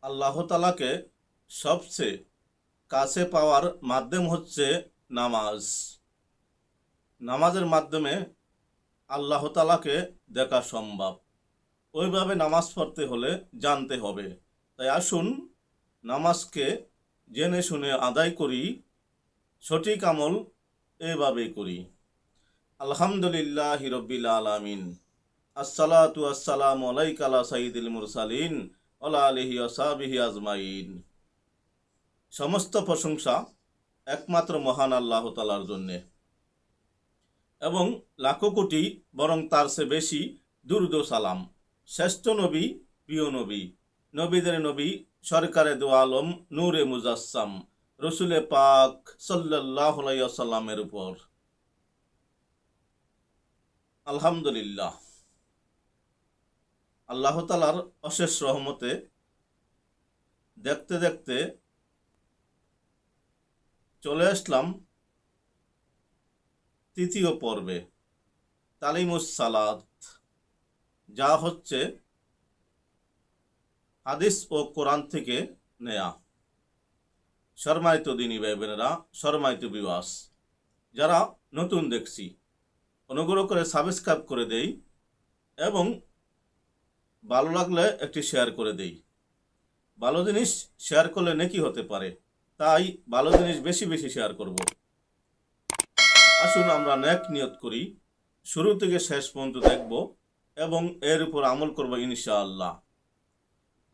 আল্লাহ তাআলাকে সবচেয়ে কাছে পাওয়ার মাধ্যম হচ্ছে নামাজ। নামাজের মাধ্যমে আল্লাহ তাআলাকে দেখা সম্ভব। ওইভাবে নামাজ পড়তে হলে জানতে হবে। তাই আসুন নামাজকে জেনে শুনে আদায় করি, সঠিক আমল এভাবেই করি। আলহামদুলিল্লাহি রাব্বিল আলামিন। আসসালাতু আসসালামু আলাইকা লা সাইয়্যিদিল মুরসালিন ওয়া আলিহি ওয়া সাহবিহি আজমাইন। সমস্ত প্রশংসা একমাত্র মহান আল্লাহ তাআলার জন্যে এবং লাখো কোটি বরং তার চেয়ে বেশি দুরূদ ও সালাম শ্রেষ্ঠ নবী, প্রিয় নবী, নবীদের নবী, সরকারে দো আলম, নূরে মুজাসসাম, রসুলে পাক সাল্লাল্লাহু আলাইহি ওয়াসাল্লামের উপর। আলহামদুলিল্লাহ, আল্লাহ তাআলার অশেষ রহমতে দেখতে দেখতে চলে আসলাম তৃতীয় পর্বে, তালিমুস সালাত, যা হচ্ছে হাদিস ও কোরআন থেকে নেয়া। সম্মানিত দিনী ভাই বোনেরা, সম্মানিত ভিউয়ার্স, যারা নতুন দেখছি অনুগ্রহ করে সাবস্ক্রাইব করে দেই এবং ভালো লাগলে একটি শেয়ার করে দেই। ভালো জিনিস শেয়ার করলে নেকি হতে পারে, তাই ভালো জিনিস বেশি বেশি শেয়ার করব। আসুন আমরা নেক নিয়ত করি, শুরু থেকে শেষ পর্যন্ত দেখব এবং এর উপর আমল করব ইনশাআল্লাহ।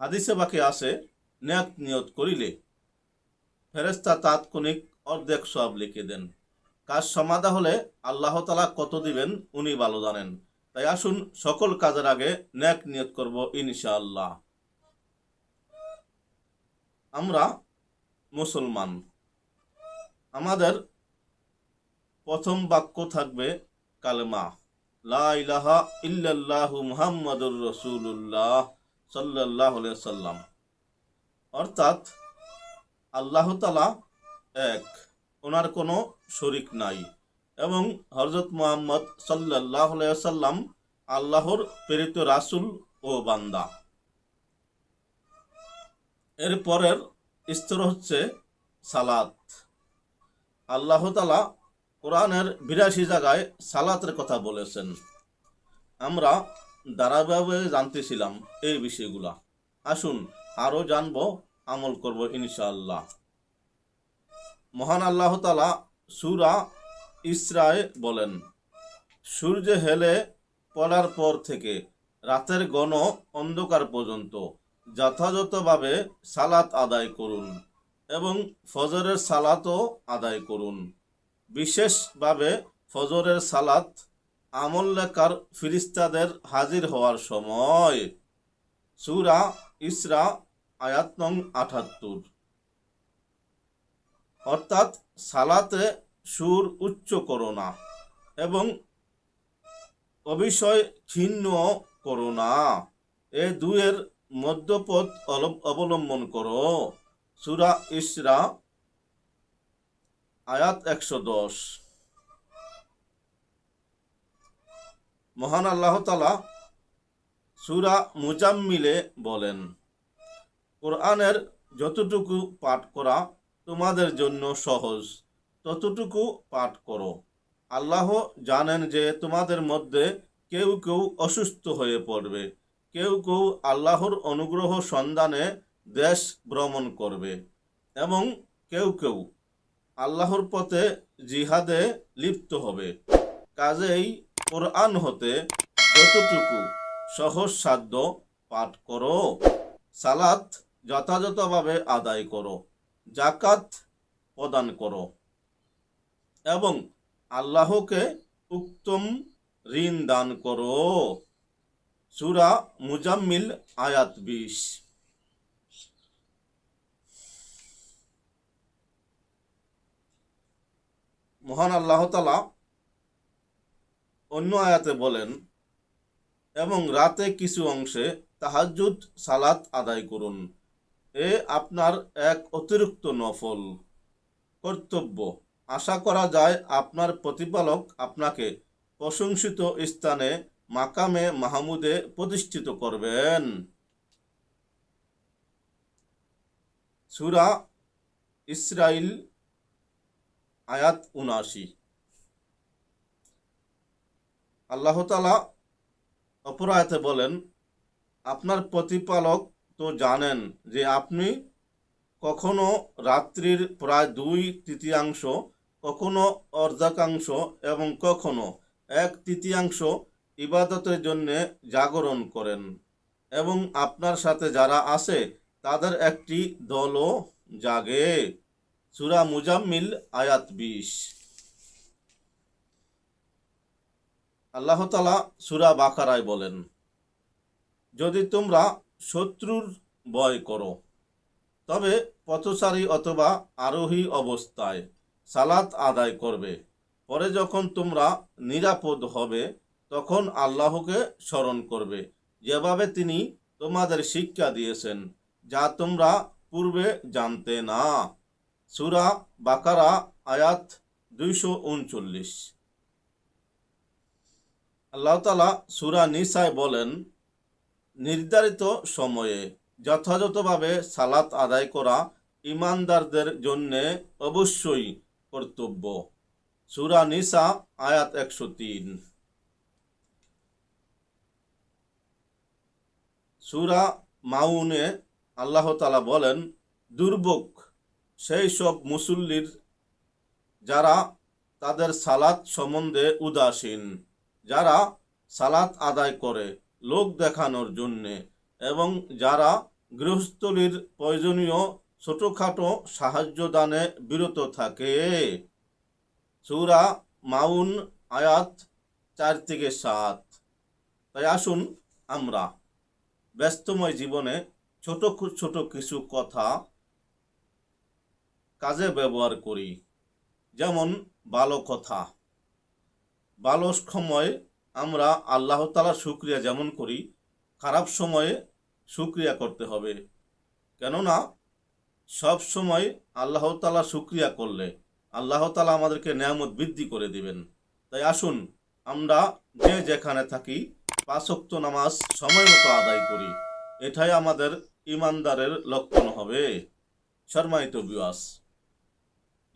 হাদিসে বাকি আছে, নেক নিয়ত করিলে ফেরেশতা তাৎক্ষণিক অর্ধেক সওয়াব লিখে দেন। কাজ সমাধা হলে আল্লাহ তাআলা কত দিবেন উনি ভালো জানেন। তাই আসুন সকল কাজের আগে নেক নিয়ত করব ইনশাআল্লাহ। আমরা মুসলমান, আমাদের প্রথম বাক্য থাকবে কালেমা লা ইলাহা ইল্লাল্লাহু মুহাম্মাদুর রাসূলুল্লাহ সাল্লাল্লাহু আলাইহি সাল্লাম, অর্থাৎ আল্লাহ তাআলা এক, ওনার কোনো শরীক নাই এবং হযরত মুহাম্মদ সাল্লাল্লাহু আলাইহি সাল্লাম আল্লাহর প্রেরিত রাসূল ও বান্দা। এর পরের স্তর হচ্ছে সালাত। আল্লাহ তাআলা কোরআনের ৮২ জায়গায় সালাতের কথা বলেছেন। আমরা ধারাবাহিকভাবে জানতেছিলাম এই বিষয়গুলা। আসুন আরও জানবো, আমল করব ইনশাআল্লাহ। মহান আল্লাহ তাআলা সূরা ইসরায়ে বলেন, সূর্য হেলে পড়ার পর থেকে রাতের ঘন অন্ধকার পর্যন্ত যথাযথভাবে সালাত আদায় করুন এবং ফজরের সালাতও আদায় করুন। বিশেষভাবে ফজরের সালাত আমল লেখার ফিরিস্তাদের হাজির হওয়ার সময়। সূরা ইসরা আয়াত নং ৭৮। অর্থাৎ সালাতে সুর উচ্চ করো না এবং অবিষয় ক্ষীণ করো না, এ দুয়ের মধ্যপথ অবলম্বন করো। সূরা ইসরা আয়াত ১১০। মহান আল্লাহ তাআলা সূরা মুজাম্মিলে বলেন, কোরআনের যতটুকু পাঠ করা তোমাদের জন্য সহজ ততটুকু পাঠ করো। আল্লাহ জানেন যে তোমাদের মধ্যে কেউ কেউ অসুস্থ হয়ে পড়বে, কেউ কেউ আল্লাহর অনুগ্রহ সন্ধানে দেশ ভ্রমণ করবে এবং কেউ কেউ আল্লাহর পথে জিহাদে লিপ্ত হবে। কাজেই কোরআন হতে যতটুকু সহজ সাধ্য পাঠ করো, সালাত যথাযথভাবে আদায় করো, যাকাত প্রদান করো এবং আল্লাহকে উত্তম ঋণ দান করো। সূরা মুজাম্মিল আয়াত ২০। মহান আল্লাহ তাআলা অন্য আয়াতে বলেন, এবং রাতে কিছু অংশে তাহাজ্জুদ সালাত আদায় করুন, এ আপনার এক অতিরিক্ত নফল কর্তব্য। আশা করা যায় আপনার প্রতিপালক আপনাকে প্রশংসিত স্থানে মাকামে মাহমুদে প্রতিষ্ঠিত করবেন। সূরা ইসরাইল আয়াত ৭৯। আল্লাহ তাআলা অপর আয়াতে বলেন, আপনার প্রতিপালক তো জানেন যে আপনি কখনো রাত্রির প্রায় ২/৩ কখনো অর্ধাংশ এবং কখনো ১/৩ ইবাদতের জন্য জাগরণ করেন, এবং আপনার সাথে যারা আছে তাদের একটি দলও জাগে। সূরা মুজাম্মিল আয়াত ২০। আল্লাহ তাআলা সূরা বাকারায় বলেন, যদি তোমরা শত্রুর ভয় করো তবে পথচারী অথবা আরোহী অবস্থায় সালাত আদায় করবে, পরে যখন তোমরা নিরাপদ হবে তখন আল্লাহকে স্মরণ করবে, যেভাবে তিনি তোমাদের শিক্ষা দিয়েছেন, যা তোমরা পূর্বে জানতে না। সূরা বাকারা আয়াত ২৩৯। আল্লাহ তাআলা সূরা নিসায় বলেন, নির্ধারিত সময়ে যথাযথভাবে সালাত আদায় করা ঈমানদারদের জন্য অবশ্যই কর্তব্য। সূরা নিসা আয়াত ১০৩। সূরা মাউনে আল্লাহ তাআলা বলেন, দুর্ভোগ সেই সব মুসল্লির যারা তাদের সালাত সম্বন্ধে উদাসীন, যারা সালাত আদায় করে লোক দেখানোর জন্যে এবং যারা গৃহস্থলীর প্রয়োজনীয় ছোটোখাটো সাহায্য দানে বিরত থাকে। সূরা মাউন আয়াত ৪-৭। তাই আসুন আমরা ব্যস্তময় জীবনে ছোট ছোট কিছু কথা কাজে ব্যবহার করি, যেমন ভালো কথা। ভালো সময় আমরা আল্লাহ তাআলার শুকরিয়া যেমন করি, খারাপ সময়ে শুকরিয়া করতে হবে। কেননা সব সময় আল্লাহ তাআলা শুকরিয়া করলে আল্লাহ তাআলা আমাদেরকে নেয়ামত বৃদ্ধি করে দিবেন। তাই আসুন আমরা যে যেখানে থাকি ৫ ওয়াক্ত নামাজ সময় মতো আদায় করি, এটাই আমাদের ইমানদারের লক্ষণ হবে। সম্মানিত ভিউয়ার্স,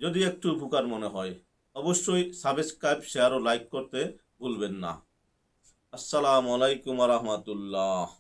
যদি একটু উপকার মনে হয় অবশ্যই সাবস্ক্রাইব, শেয়ার ও লাইক করতে ভুলবেন না। আসসালামু আলাইকুম ওয়া রাহমাতুল্লাহ।